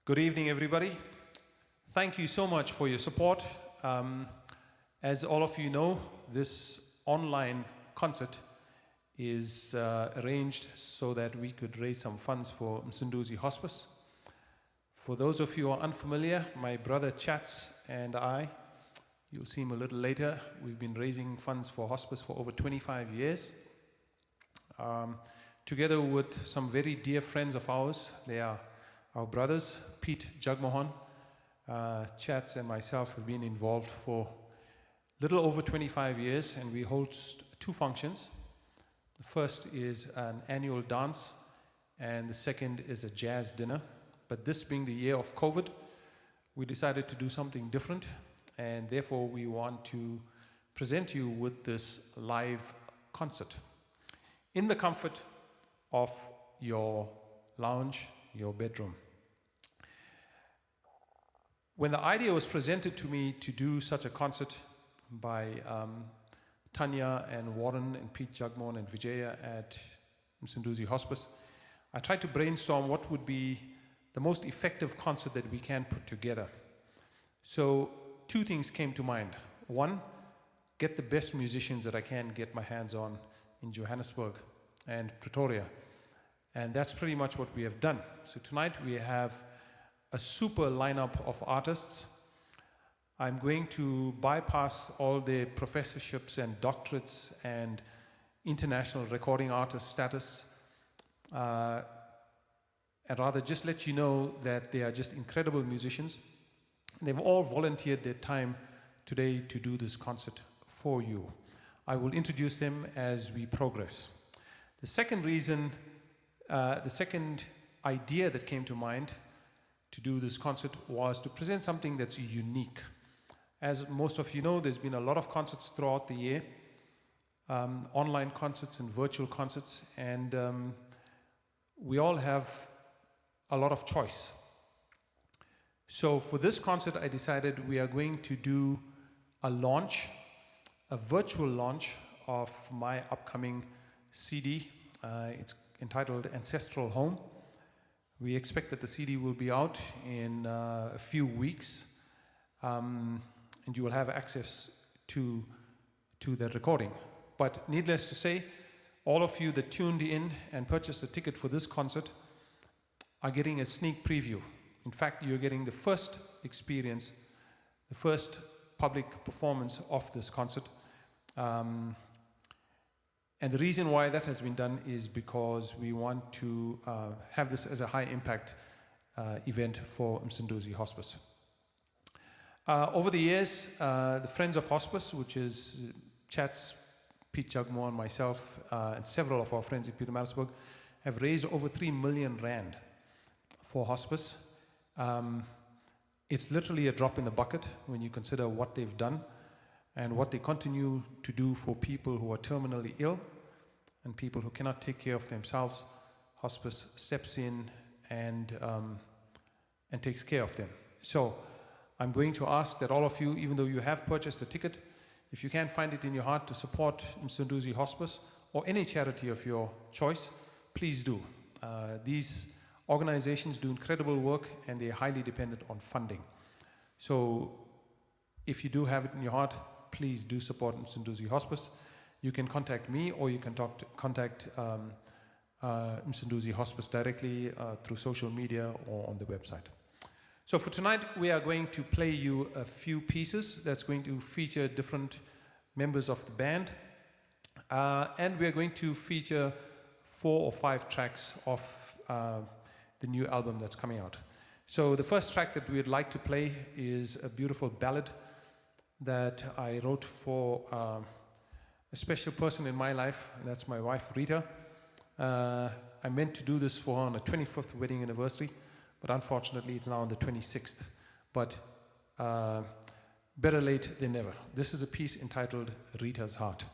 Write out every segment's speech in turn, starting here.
Good evening, everybody. Thank you so much for your support. As all of you know, this online concert is arranged so that we could raise some funds for Msunduzi Hospice. For those of you who are unfamiliar, my brother Chats and I, you'll see him a little later, we've been raising funds for hospice for over 25 years. Together with some very dear friends of ours. They are our brothers, Pete Jagmohan, Chats and myself have been involved for a little over 25 years, and we host two functions. The first is an annual dance, and the second is a jazz dinner. But this being the year of COVID, we decided to do something different, and therefore we want to present you with this live concert in the comfort of your lounge, your bedroom. When the idea was presented to me to do such a concert by Tanya and Warren and Pete Jagmohan and Vijaya at Msunduzi Hospice, I tried to brainstorm what would be the most effective concert that we can put together. So two things came to mind. One, get the best musicians that I can get my hands on in Johannesburg and Pretoria. And that's pretty much what we have done. So tonight we have a super lineup of artists. I'm going to bypass all the professorships and doctorates and international recording artist status, and rather just let you know that they are just incredible musicians. They've all volunteered their time today to do this concert for you. I will introduce them as we progress. The second idea that came to mind to do this concert was to present something that's unique. As most of you know, there's been a lot of concerts throughout the year, online concerts and virtual concerts, and we all have a lot of choice. So for this concert, I decided we are going to do a launch, a virtual launch of my upcoming CD. It's entitled Ancestral Home. We expect that the CD will be out in a few weeks, and you will have access to the recording. But needless to say, all of you that tuned in and purchased a ticket for this concert are getting a sneak preview. In fact, you're getting the first experience, the first public performance of this concert. And the reason why that has been done is because we want to have this as a high-impact event for Msunduzi Hospice. Over the years, the Friends of Hospice, which is Chats, Pete Jagmohan, myself, and several of our friends in Pietermaritzburg, have raised over 3 million rand for hospice. It's literally a drop in the bucket when you consider what they've done and what they continue to do for people who are terminally ill and people who cannot take care of themselves. Hospice steps in and takes care of them. So I'm going to ask that all of you, even though you have purchased a ticket, if you can find it in your heart to support Msunduzi Hospice or any charity of your choice, please do. These organizations do incredible work and they're highly dependent on funding. So if you do have it in your heart, please do support Msunduzi Hospice. You can contact me or you can contact Msunduzi Hospice directly through social media or on the website. So for tonight, we are going to play you a few pieces that's going to feature different members of the band. And we are going to feature 4 or 5 tracks of the new album that's coming out. So the first track that we'd like to play is a beautiful ballad that I wrote for a special person in my life, and that's my wife, Rita. I meant to do this for her on the 25th wedding anniversary, but unfortunately it's now on the 26th. But better late than never. This is a piece entitled Rita's Heart.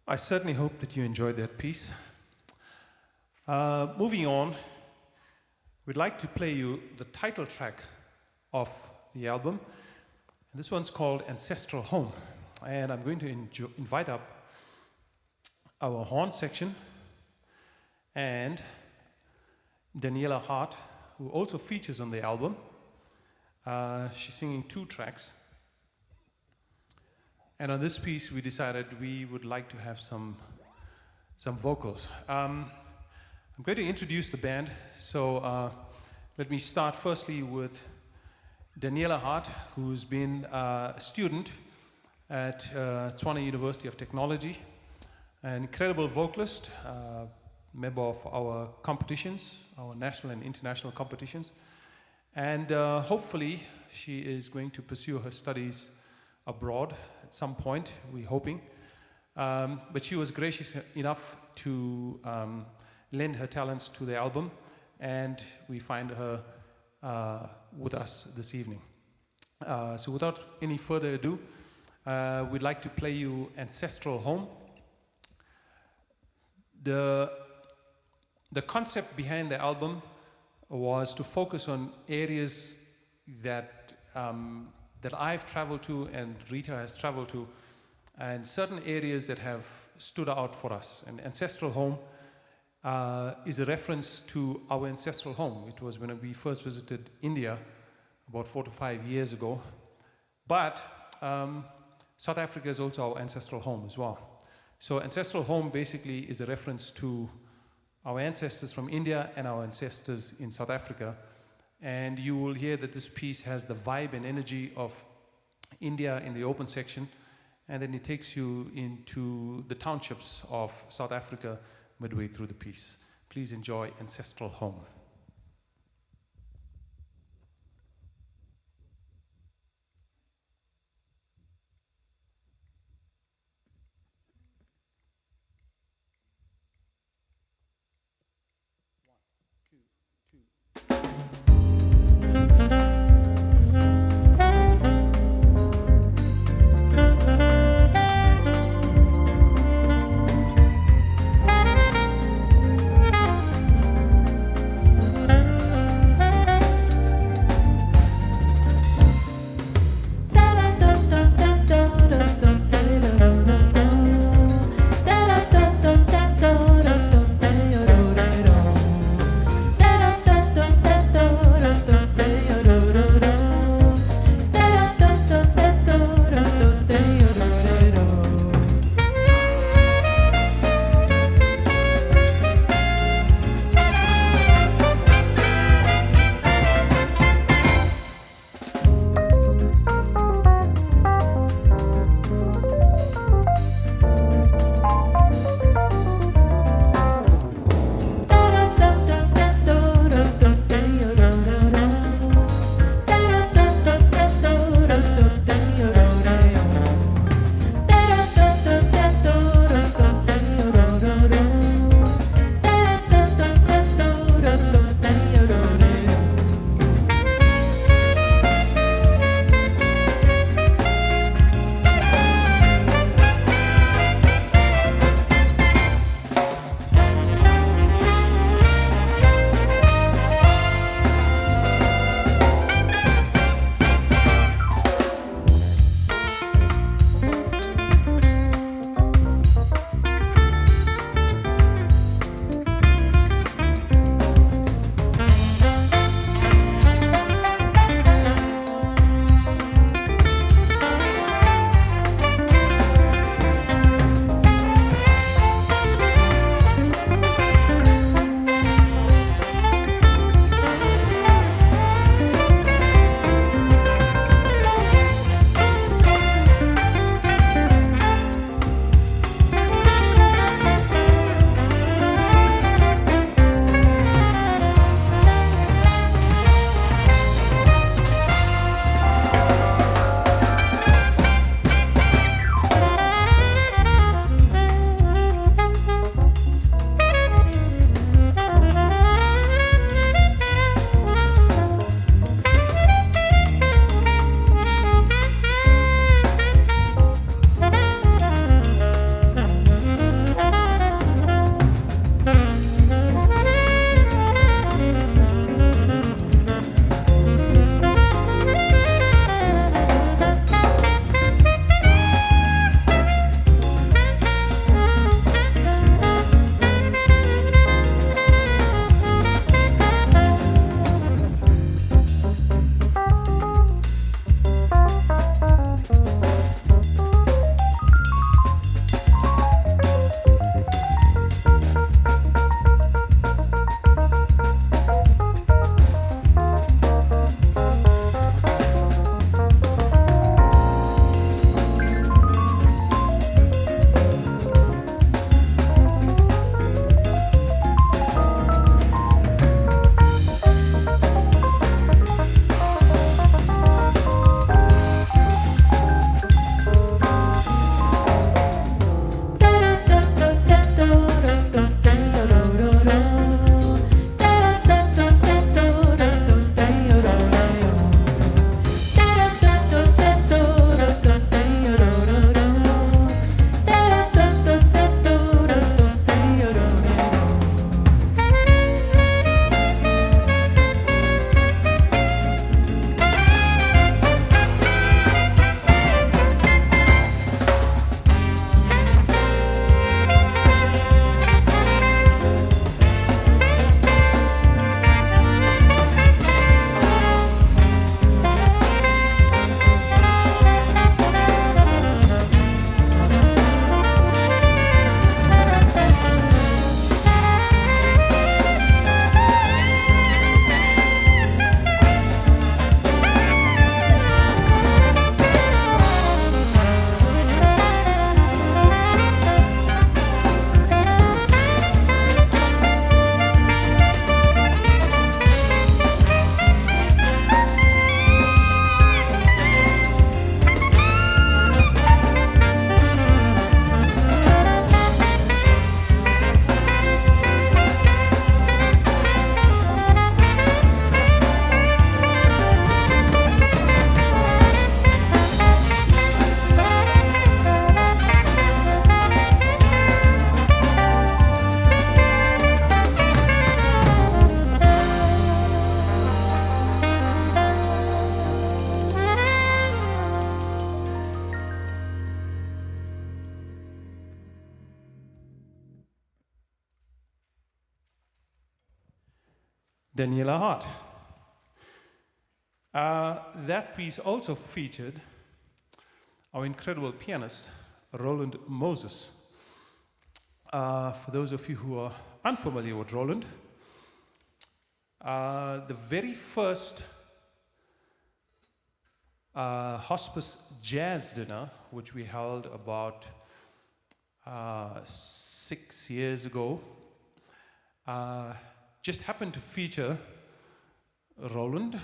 I certainly hope that you enjoyed that piece. Moving on, we'd like to play you the title track of the album. And this one's called Ancestral Home. And I'm going to invite up our horn section and Daniela Hart, who also features on the album. She's singing 2 tracks. And on this piece, we decided we would like to have some vocals. I'm going to introduce the band. So let me start firstly with Daniela Hart, who's been a student at Tswana University of Technology, an incredible vocalist, member of our competitions, our national and international competitions. And hopefully she is going to pursue her studies abroad at some point, we're hoping. But she was gracious enough to lend her talents to the album, and we find her with us this evening. So without any further ado, we'd like to play you Ancestral Home. The concept behind the album was to focus on areas that I've traveled to and Rita has traveled to, and certain areas that have stood out for us. And Ancestral Home is a reference to our ancestral home. It was when we first visited India about 4 to 5 years ago. But South Africa is also our ancestral home as well. So Ancestral Home basically is a reference to our ancestors from India and our ancestors in South Africa. And you will hear that this piece has the vibe and energy of India in the open section, and then it takes you into the townships of South Africa midway through the piece. Please enjoy Ancestral Home. Daniela Hart. That piece also featured our incredible pianist, Roland Moses. For those of you who are unfamiliar with Roland, the very first hospice jazz dinner, which we held about 6 years ago, just happened to feature Roland,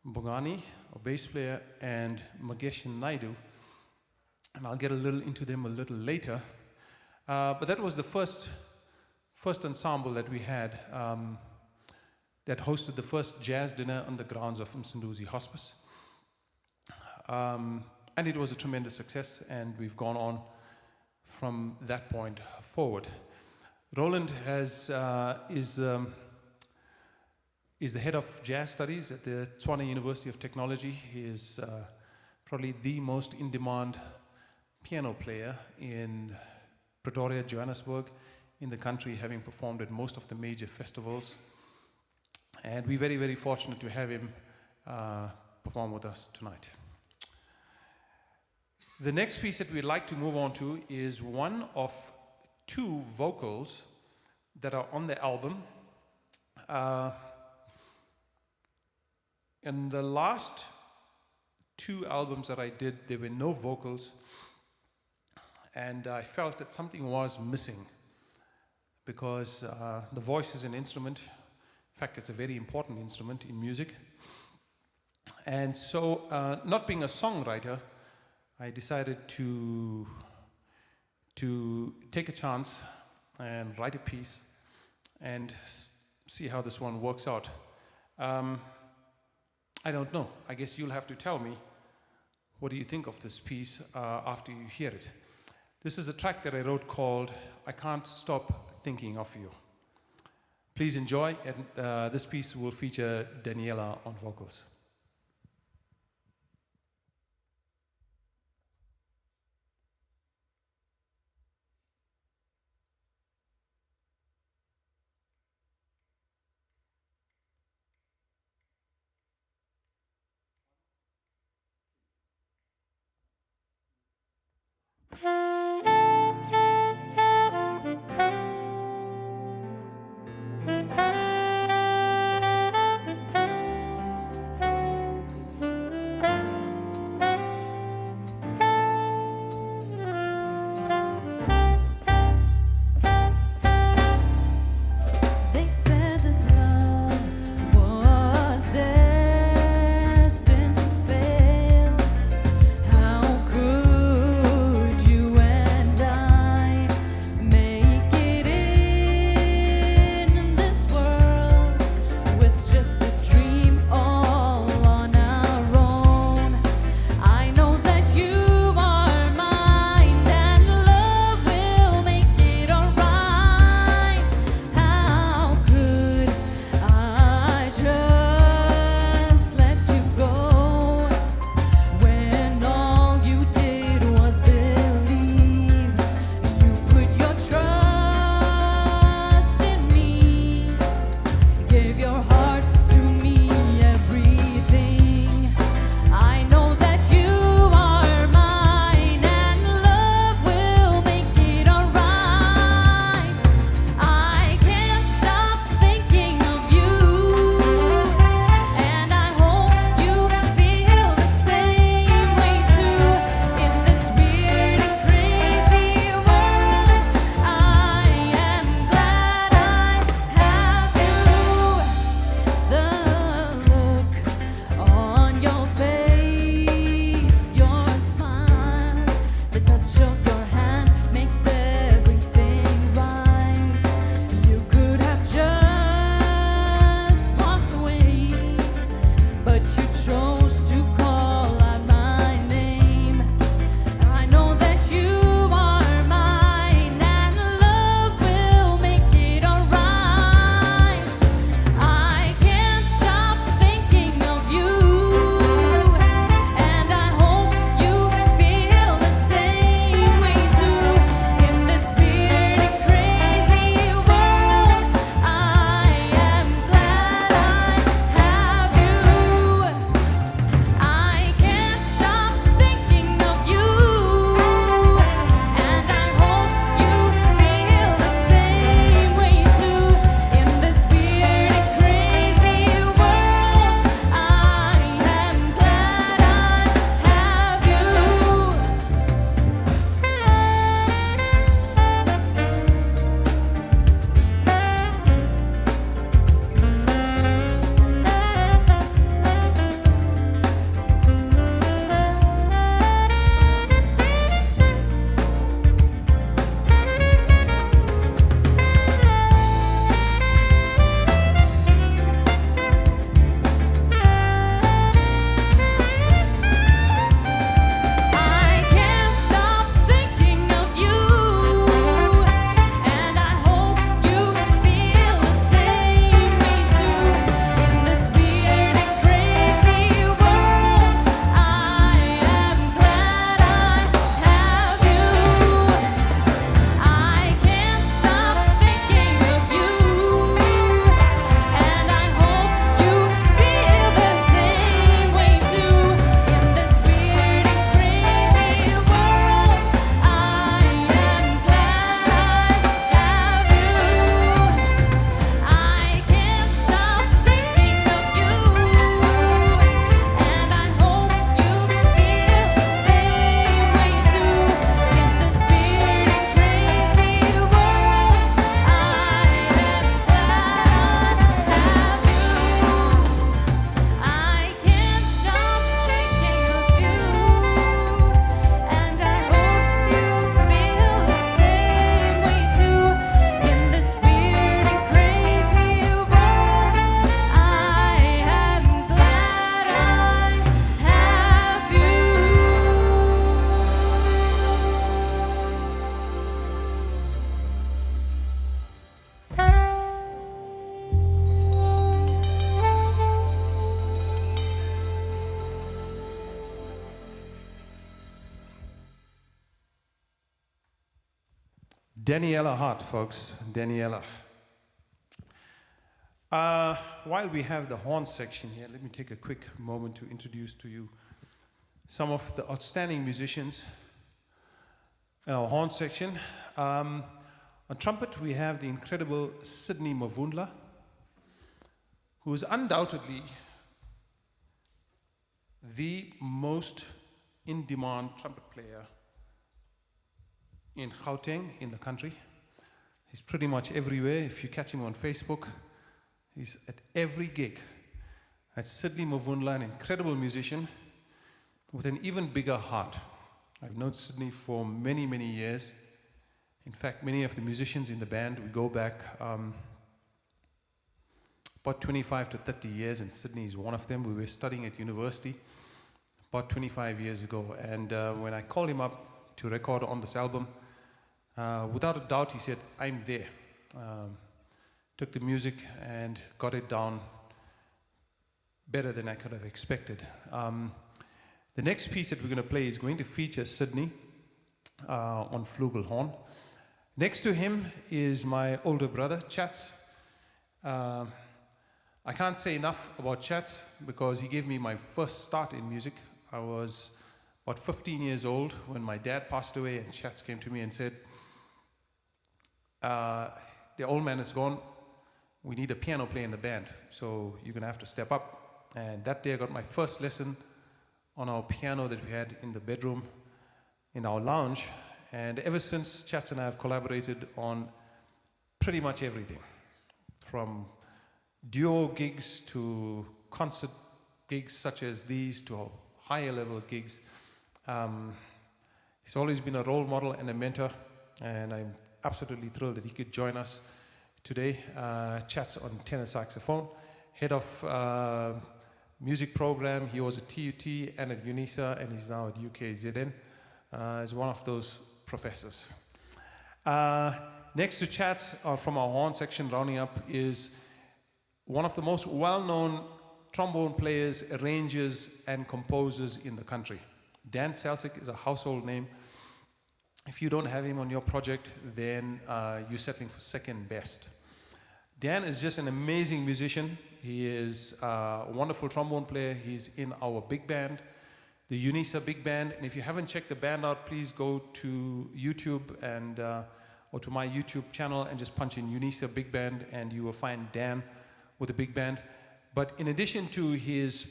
Bongani, a bass player, and Magesh Naidu. And I'll get a little into them a little later. But that was the first ensemble that we had that hosted the first jazz dinner on the grounds of Msunduzi Hospice. And it was a tremendous success, and we've gone on from that point forward. Roland is the head of jazz studies at the Tshwane University of Technology. He is probably the most in-demand piano player in Pretoria, Johannesburg, in the country, having performed at most of the major festivals. And we're very, very fortunate to have him perform with us tonight. The next piece that we'd like to move on to is one of 2 vocals that are on the album. In the last 2 albums that I did, there were no vocals, and I felt that something was missing because the voice is an instrument. In fact, it's a very important instrument in music. And so, not being a songwriter, I decided to take a chance and write a piece and see how this one works out. I don't know. I guess you'll have to tell me, what do you think of this piece after you hear it? This is a track that I wrote called I Can't Stop Thinking of You. Please enjoy, and this piece will feature Daniela on vocals. Daniela Hart, folks. Daniela. While we have the horn section here, let me take a quick moment to introduce to you some of the outstanding musicians in our horn section. On trumpet, we have the incredible Sydney Mavundla, who is undoubtedly the most in-demand trumpet player in Gauteng, in the country. He's pretty much everywhere. If you catch him on Facebook, he's at every gig. That's Sydney Mavundla, an incredible musician with an even bigger heart. I've known Sydney for many, many years. In fact, many of the musicians in the band, we go back about 25 to 30 years, and Sydney is one of them. We were studying at university about 25 years ago, and when I called him up to record on this album, without a doubt, he said, I'm there. Took the music and got it down better than I could have expected. The next piece that we're going to play is going to feature Sydney on flugelhorn. Next to him is my older brother, Chats. I can't say enough about Chats because he gave me my first start in music. I was about 15 years old when my dad passed away, and Chats came to me and said, the old man is gone, we need a piano player in the band, so you're going to have to step up. And that day I got my first lesson on our piano that we had in the bedroom in our lounge, and ever since, Chats and I have collaborated on pretty much everything, from duo gigs to concert gigs such as these to higher level gigs. He's always been a role model and a mentor, and I'm absolutely thrilled that he could join us today. Chats on tenor saxophone, head of music program. He was at TUT and at UNISA, and he's now at UKZN as one of those professors. Next to Chats from our horn section, rounding up, is one of the most well-known trombone players, arrangers, and composers in the country. Dan Selsick is a household name. If you don't have him on your project, then you're settling for second best. Dan is just an amazing musician. He is a wonderful trombone player. He's in our big band, the UNISA Big Band. And if you haven't checked the band out, please go to YouTube and or to my YouTube channel and just punch in UNISA Big Band, and you will find Dan with the big band. But in addition to his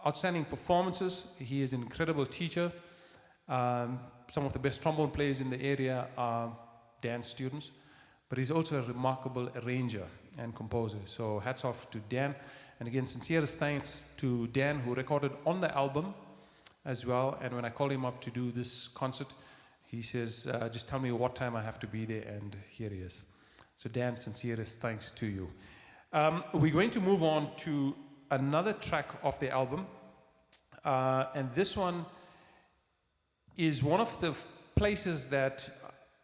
outstanding performances, he is an incredible teacher. Some of the best trombone players in the area are Dan's students, but he's also a remarkable arranger and composer. So hats off to Dan. And again, sincerest thanks to Dan, who recorded on the album as well. And when I called him up to do this concert, he says, just tell me what time I have to be there, and here he is. So Dan, sincerest thanks to you. We're going to move on to another track of the album, and this one is one of the places that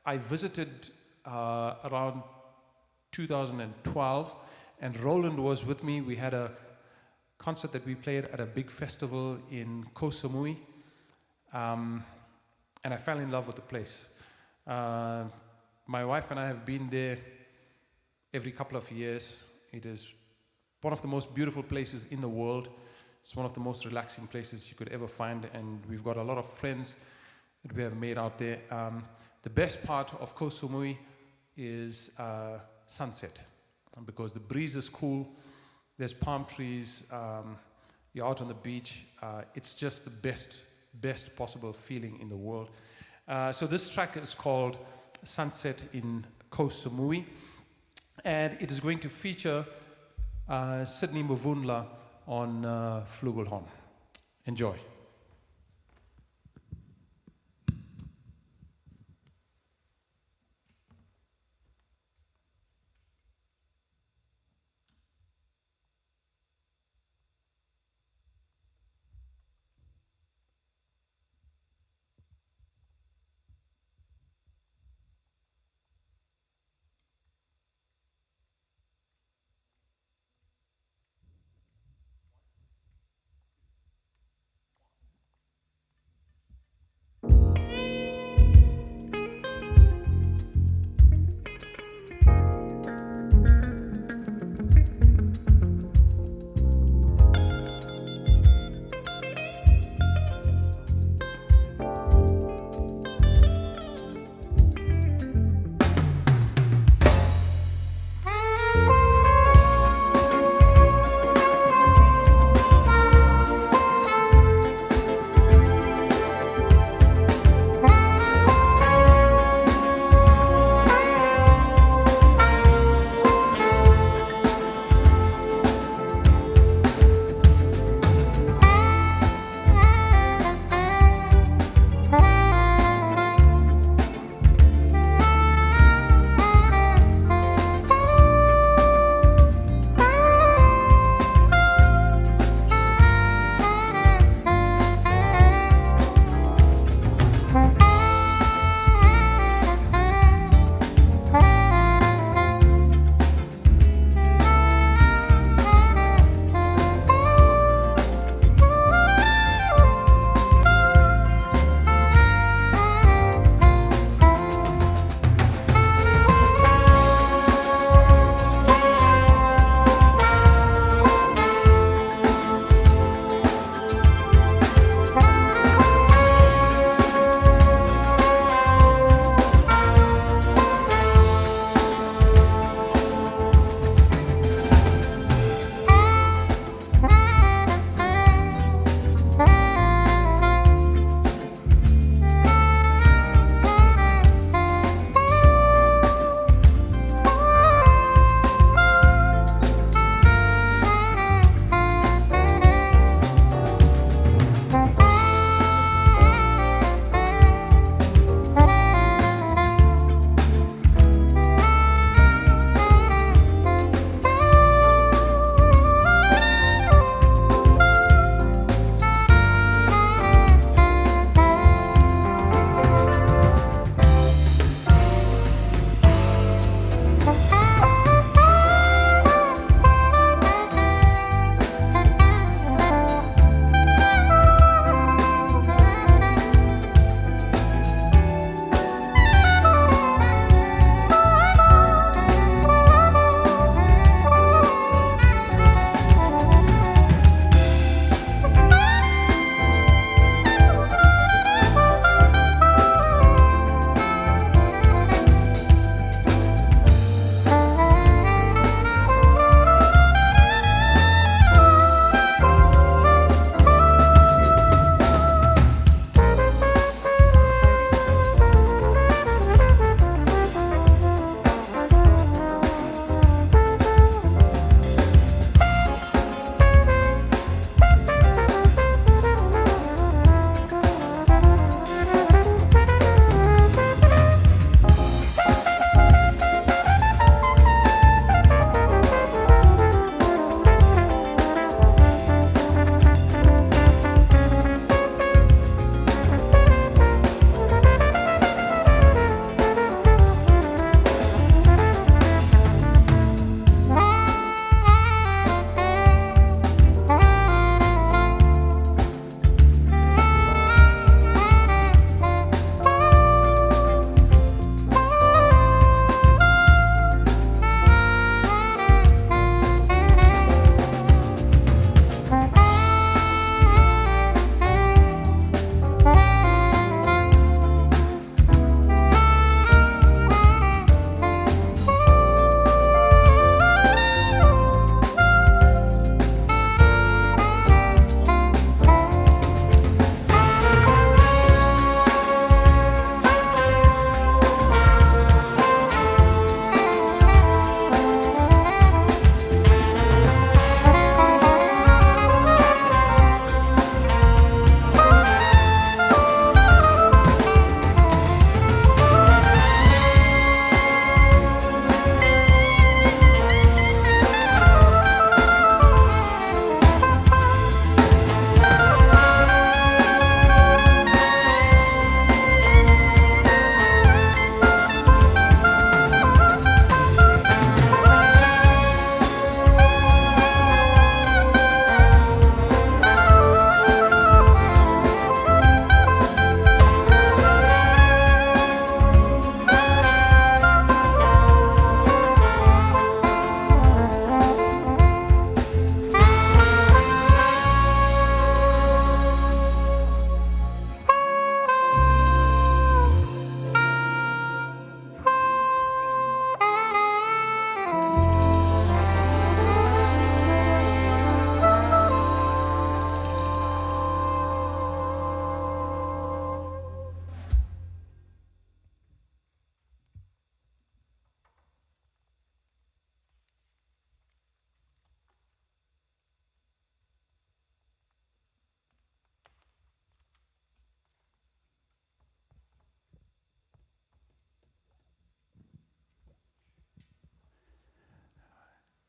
I visited around 2012, and Roland was with me. We had a concert that we played at a big festival in Koh Samui, and I fell in love with the place. My wife and I have been there every couple of years. It is one of the most beautiful places in the world. It's one of the most relaxing places you could ever find, and we've got a lot of friends that we have made out there. The best part of Koh Samui is sunset, because the breeze is cool, there's palm trees, you're out on the beach. It's just the best possible feeling in the world. So this track is called Sunset in Koh Samui, and it is going to feature Sydney Mavundla on flugelhorn. Enjoy.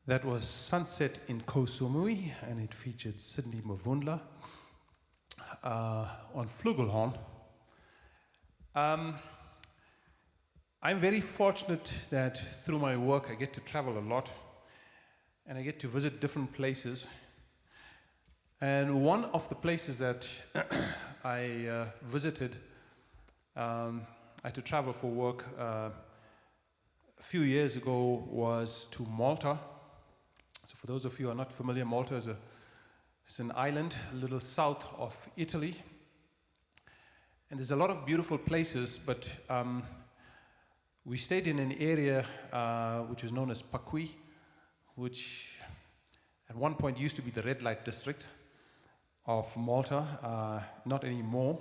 That was Sunset in Koh Samui, and it featured Sydney Mavundla on flugelhorn. I'm very fortunate that through my work I get to travel a lot, and I get to visit different places. And one of the places that I visited, I had to travel for work a few years ago, was to Malta. So for those of you who are not familiar, Malta is an island a little south of Italy. And there's a lot of beautiful places, but we stayed in an area which is known as Pakui, which at one point used to be the red light district of Malta, not anymore.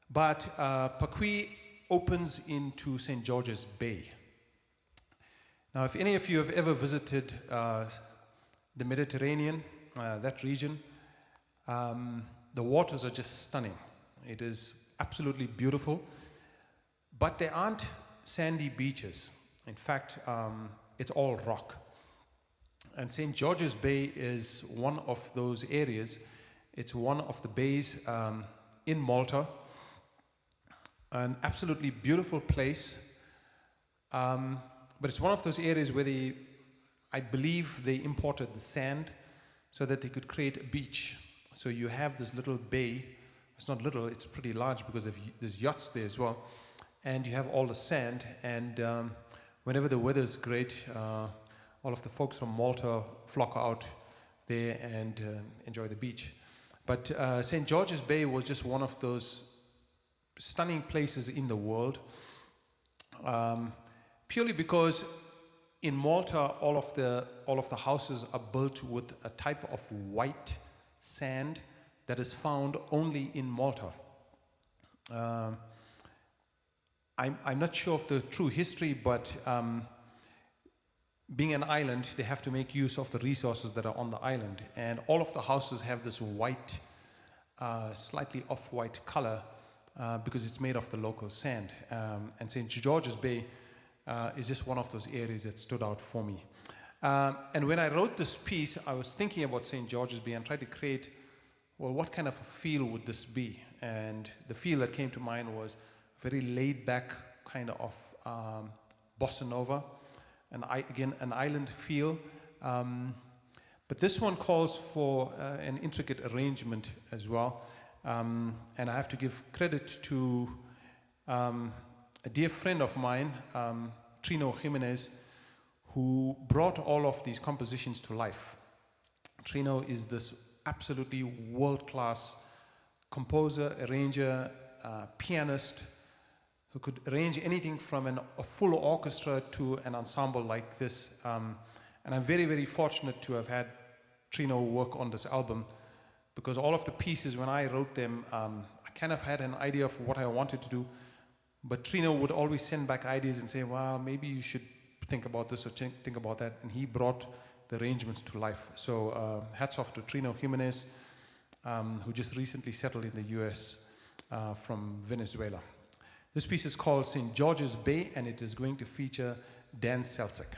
But Pakui opens into St. George's Bay. Now, if any of you have ever visited the Mediterranean, that region, the waters are just stunning. It is absolutely beautiful, but there aren't sandy beaches. In fact, it's all rock. And St. George's Bay is one of those areas. It's one of the bays in Malta, an absolutely beautiful place. But it's one of those areas where I believe they imported the sand so that they could create a beach. So you have this little bay. It's not little, it's pretty large because there's yachts there as well. And you have all the sand. And whenever the weather's great, all of the folks from Malta flock out there and enjoy the beach. But St. George's Bay was just one of those stunning places in the world. Purely because in Malta, all of the houses are built with a type of white sand that is found only in Malta. I'm not sure of the true history, but being an island, they have to make use of the resources that are on the island. And all of the houses have this white, slightly off-white color because it's made of the local sand. And St. George's Bay is just one of those areas that stood out for me. And when I wrote this piece, I was thinking about St. George's Bay and tried to create, well, what kind of a feel would this be? And the feel that came to mind was very laid-back kind of bossa nova, and again, an island feel. But this one calls for an intricate arrangement as well. And I have to give credit to a dear friend of mine, Trino Jimenez, who brought all of these compositions to life. Trino is this absolutely world-class composer, arranger, pianist, who could arrange anything from a full orchestra to an ensemble like this. And I'm very, very fortunate to have had Trino work on this album, because all of the pieces, when I wrote them, I kind of had an idea of what I wanted to do, but Trino would always send back ideas and say, well, maybe you should think about this or think about that, and he brought the arrangements to life. So hats off to Trino Jimenez, who just recently settled in the US from Venezuela. This piece is called St. George's Bay, and it is going to feature Dan Selsick.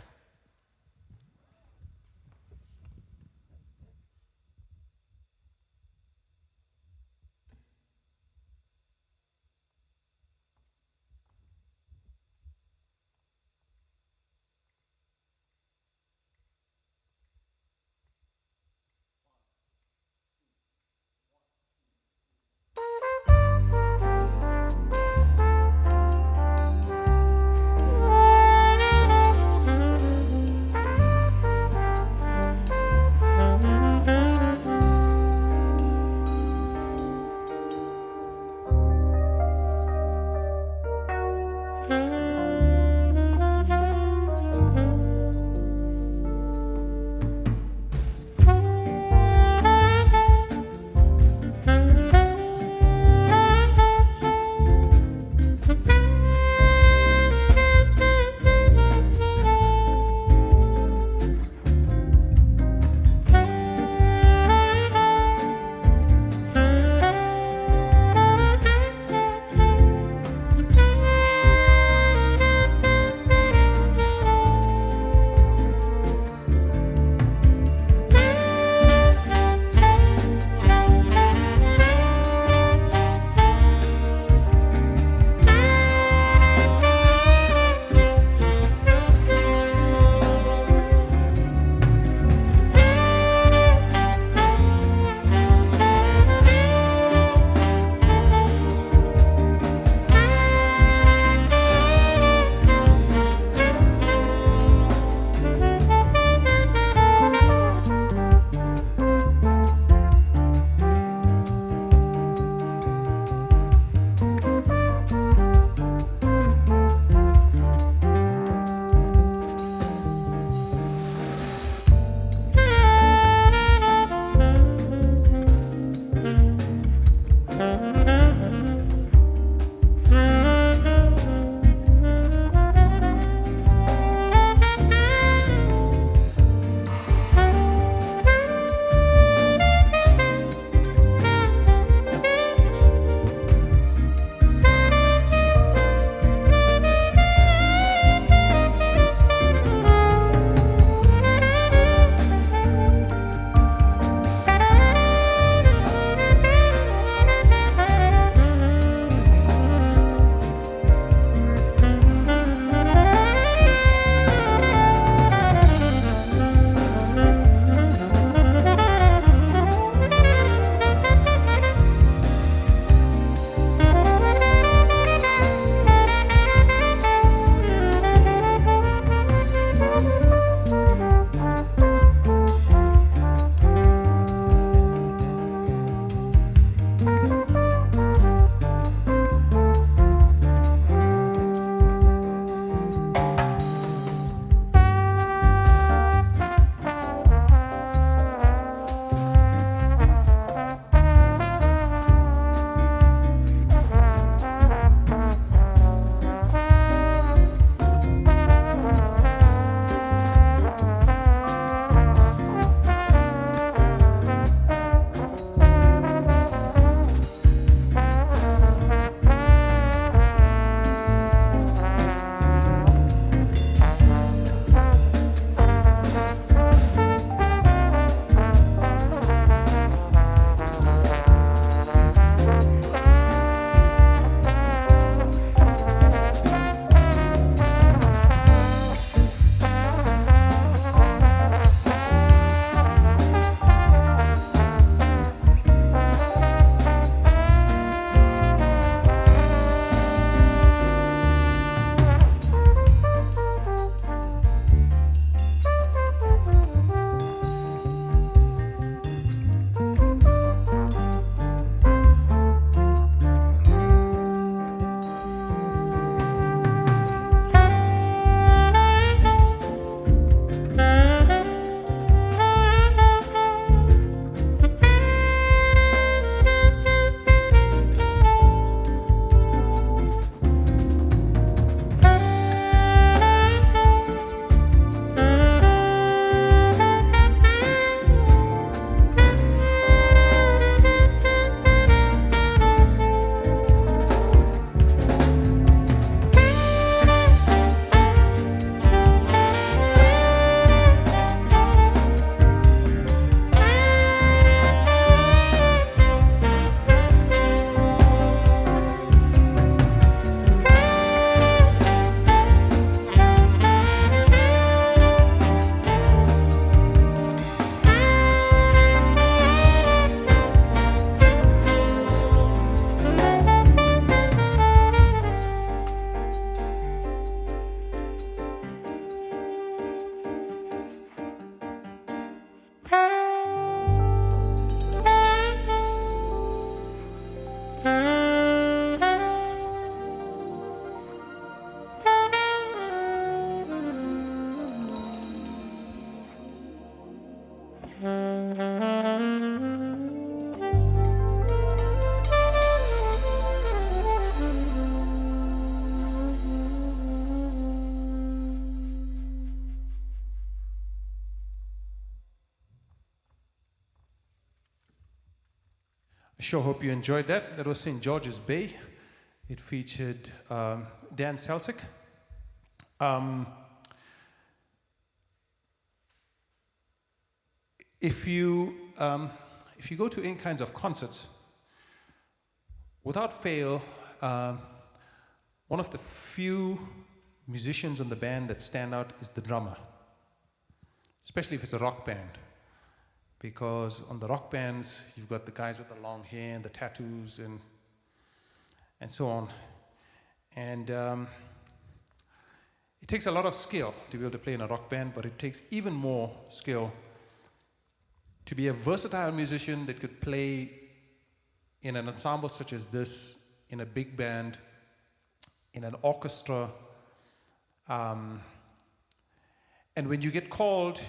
I sure hope you enjoyed that. That was St. George's Bay. It featured Dan Selsick. If you go to any kinds of concerts, without fail, one of the few musicians in the band that stand out is the drummer, especially if it's a rock band. Because on the rock bands, you've got the guys with the long hair and the tattoos and so on. And it takes a lot of skill to be able to play in a rock band, but it takes even more skill to be a versatile musician that could play in an ensemble such as this, in a big band, in an orchestra. And when you get called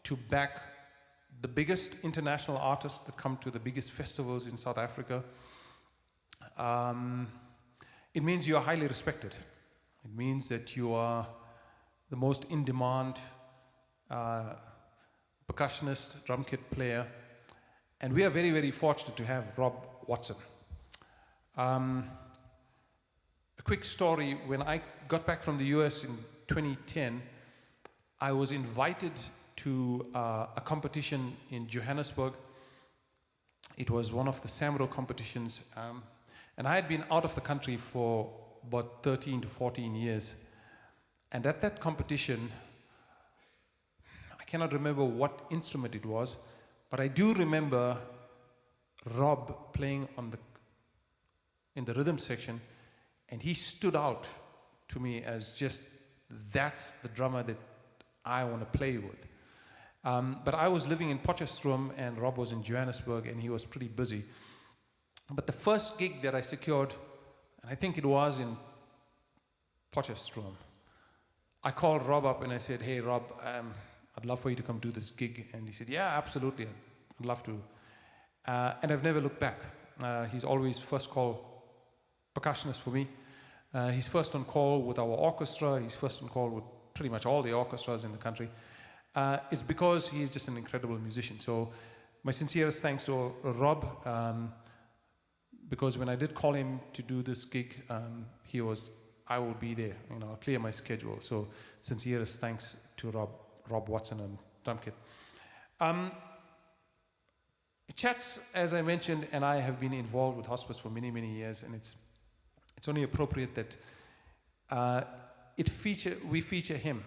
to back the biggest international artists that come to the biggest festivals in South Africa, it means you are highly respected. It means that you are the most in-demand percussionist, drum kit player, and we are very, very fortunate to have Rob Watson. A quick story, when I got back from the US in 2010, I was invited to a competition in Johannesburg. It was one of the SAMRO competitions, and I had been out of the country for about 13 to 14 years. And at that competition, I cannot remember what instrument it was, but I do remember Rob playing in the rhythm section, and he stood out to me as just, that's the drummer that I want to play with. But I was living in Potchefstroom and Rob was in Johannesburg and he was pretty busy. But the first gig that I secured, and I think it was in Potchefstroom, I called Rob up and I said, "Hey Rob, I'd love for you to come do this gig." And he said, "Yeah, absolutely, I'd love to." And I've never looked back. He's always first call percussionist for me. He's first on call with our orchestra. He's first on call with pretty much all the orchestras in the country. It's because he's just an incredible musician. So my sincerest thanks to Rob, because when I did call him to do this gig, he was, "I will be there, I'll clear my schedule." So sincerest thanks to Rob Watson and drum kit. Chats, as I mentioned, and I have been involved with hospice for many, many years, and it's only appropriate that we feature him.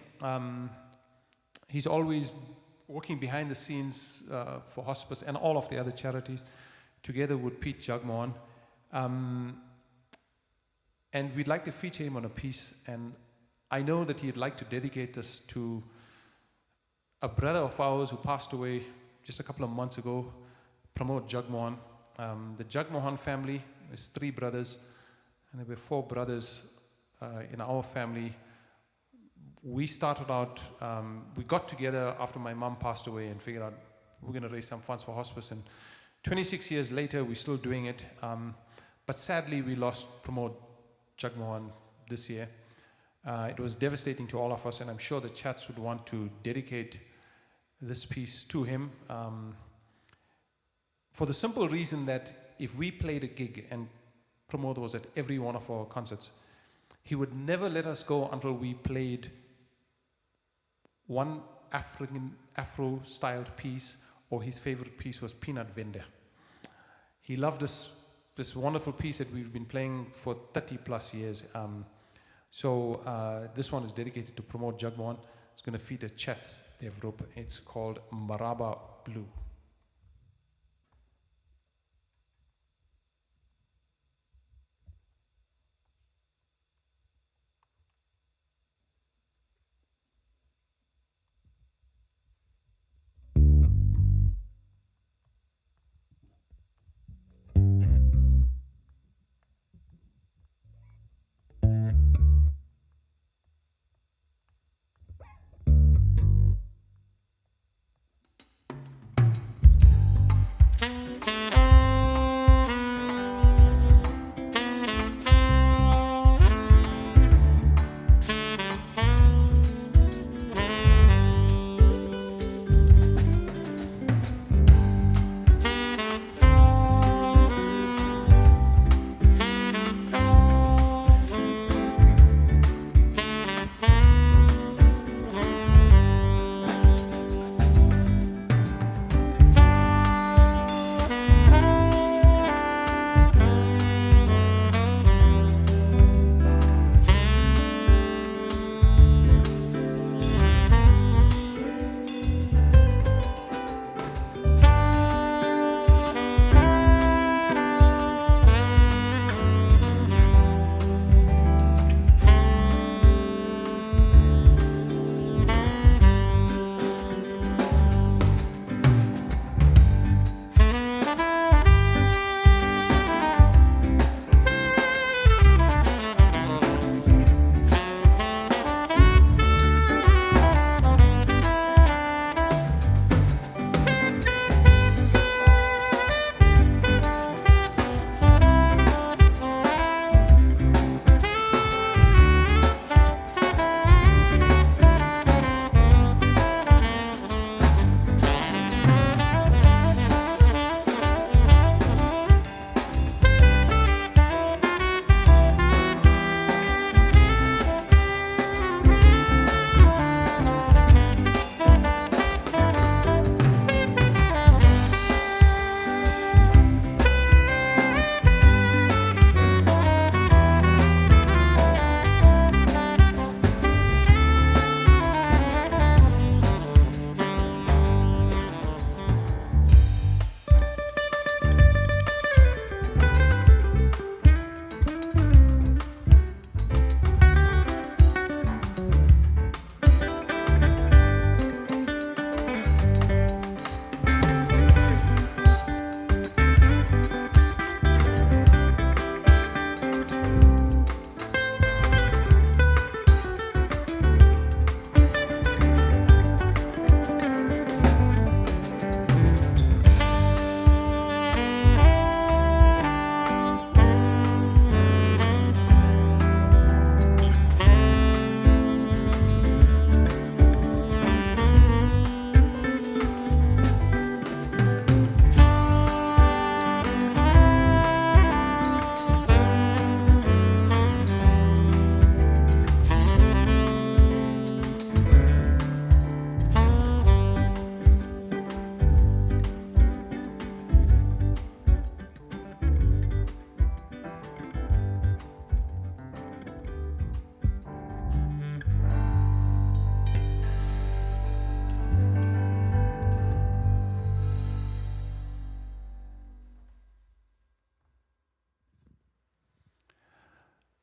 He's always working behind the scenes for hospice and all of the other charities, together with Pete Jugmohan. And we'd like to feature him on a piece, and I know that he'd like to dedicate this to a brother of ours who passed away just a couple of months ago, Pramod Jugmohan. The Jugmohan family is 3 brothers, and there were 4 brothers in our family. We started out, we got together after my mom passed away and figured out we're going to raise some funds for hospice. And 26 years later, we're still doing it. But sadly, we lost Pramod Jugmohan this year. It was devastating to all of us, and I'm sure the chats would want to dedicate this piece to him. For the simple reason that if we played a gig, and Pramod was at every one of our concerts, he would never let us go until we played one Afro-styled piece, or his favorite piece was Peanut Vender. He loved this wonderful piece that we've been playing for 30 plus years. So this one is dedicated to Pramod Jugmohan. It's going to feature Karen Devroop. It's called Maraba Blue.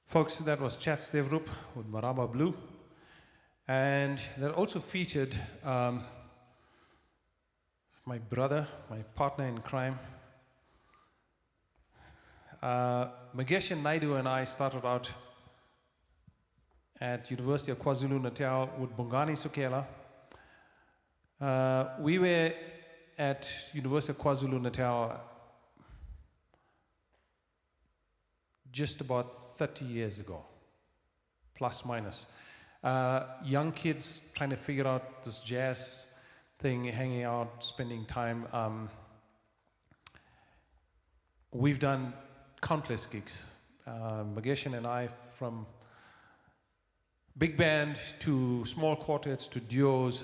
Folks, that was Karen Devroop with Maraba Blue. And that also featured my brother, my partner in crime. Magesha Naidu and I started out at University of KwaZulu-Natal with Bongani Sukela. We were at University of KwaZulu-Natal just about 30 years ago, plus minus. Young kids trying to figure out this jazz thing, hanging out, spending time. We've done countless gigs. Mageshan and I, from big band to small quartets to duos,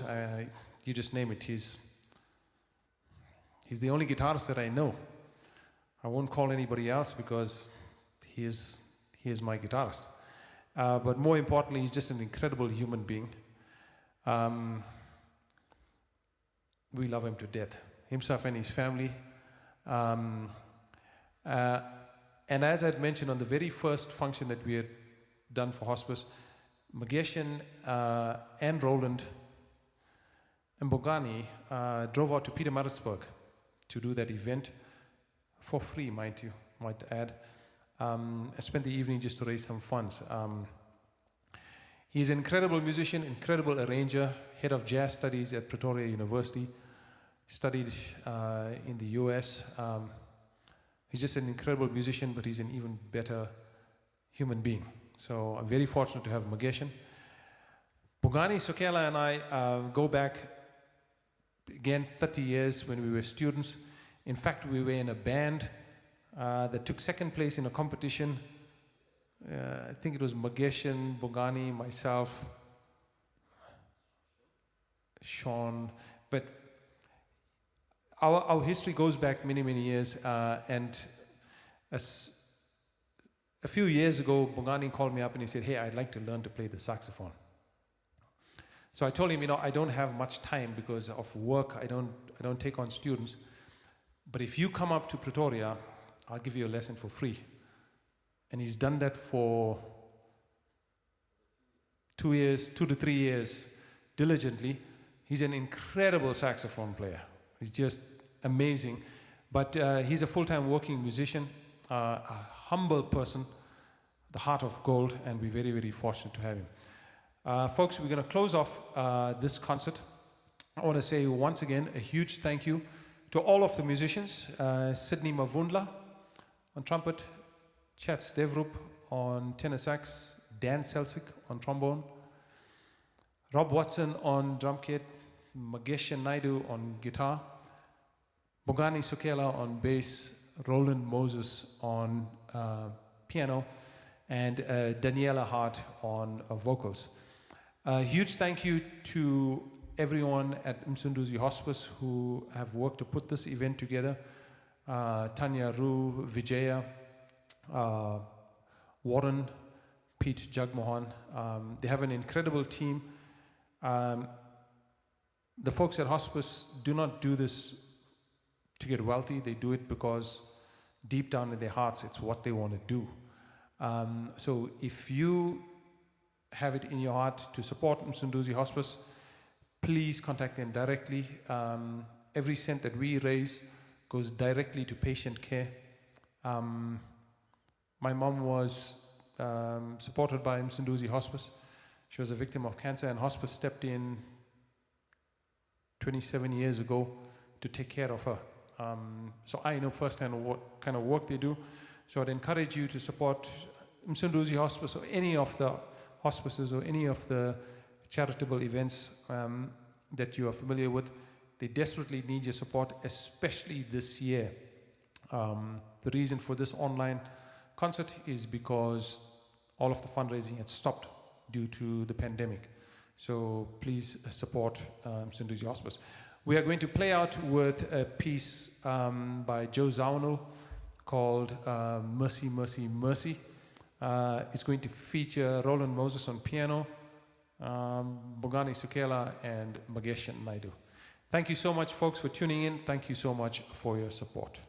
you just name it. He's the only guitarist that I know. I won't call anybody else because he is my guitarist. But more importantly, he's just an incredible human being. We love him to death, himself and his family. And as I'd mentioned on the very first function that we had done for hospice, Mageshan and Roland and Bongani drove out to Pietermaritzburg to do that event for free, might add. I spent the evening just to raise some funds. He's an incredible musician, incredible arranger, head of jazz studies at Pretoria University, studied in the US. He's just an incredible musician, but he's an even better human being. So I'm very fortunate to have Mageshan. Bongani Sukela and I go back, again, 30 years when we were students. In fact, we were in a band that took second place in a competition. I think it was Mageshan, Bongani, myself, Sean. But our history goes back many, many years. And a few years ago, Bongani called me up and he said, "Hey, I'd like to learn to play the saxophone." So I told him, I don't have much time because of work. I don't take on students. But if you come up to Pretoria, I'll give you a lesson for free. And he's done that for 2 to 3 years, diligently. He's an incredible saxophone player. He's just amazing. But he's a full-time working musician, a humble person, the heart of gold, and we're very, very fortunate to have him. Folks, we're going to close off this concert. I want to say once again a huge thank you to all of the musicians. Sydney Mavundla on trumpet, Karen Devroop on tenor sax, Dan Selsick on trombone, Rob Watson on drum kit, Magesha Naidu on guitar, Bongani Sukela on bass, Roland Moses on piano, and Daniela Hart on vocals. A huge thank you to everyone at Msunduzi Hospice who have worked to put this event together. Tanya Roo, Vijaya, Warren, Pete Jagmohan. They have an incredible team. The folks at hospice do not do this to get wealthy. They do it because deep down in their hearts, it's what they want to do. So if you have it in your heart to support Msunduzi Hospice, please contact them directly. Every cent that we raise goes directly to patient care. My mom was supported by Msunduzi Hospice. She was a victim of cancer, and hospice stepped in 27 years ago to take care of her. So I know firsthand what kind of work they do. So I'd encourage you to support Msunduzi Hospice or any of the hospices or any of the charitable events that you are familiar with. They desperately need your support, especially this year. The reason for this online concert is because all of the fundraising had stopped due to the pandemic. So please support Msunduzi Hospice. We are going to play out with a piece by Joe Zawinul called Mercy, Mercy, Mercy. It's going to feature Roland Moses on piano, Bongani Sukela, and Magesha Naidu. Thank you so much, folks, for tuning in. Thank you so much for your support.